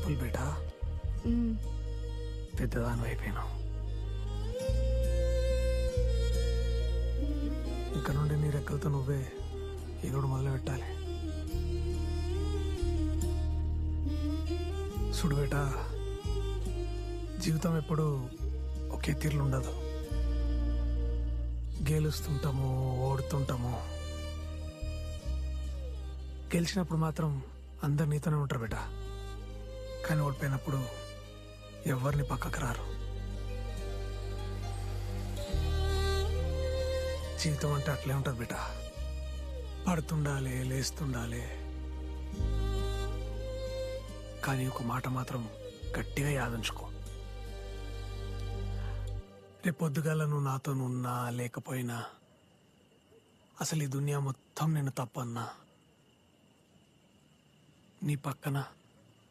Simple బేటా, మ్మ్. పెద్దదాని అయిపోయినావు. ఇక నుండి నీ రెక్కలతో నువ్వే ఎగుడు మొదలు పెట్టాలి. చూడు బేటా, జీవితం ఎప్పుడు ఒకే తీరులు ఉండదు. గెలుస్తుంటాము, ఓడుతుంటాము. గెలిచినప్పుడు మాత్రం అందరు నీతోనే ఉంటారు బేటా, కానీ ఓడిపోయినప్పుడు ఎవరిని పక్కకు రారు. జీవితం అంటే అట్లే ఉంటుంది బేటా, పడుతుండాలి, లేస్తుండాలి. కానీ ఒక మాట మాత్రం గట్టిగా యాదించుకో, రేపు పొద్దుగాల నువ్వు నాతో ఉన్నా లేకపోయినా, అసలు ఈ దునియా మొత్తం నేను తప్పన్నా, నీ పక్కన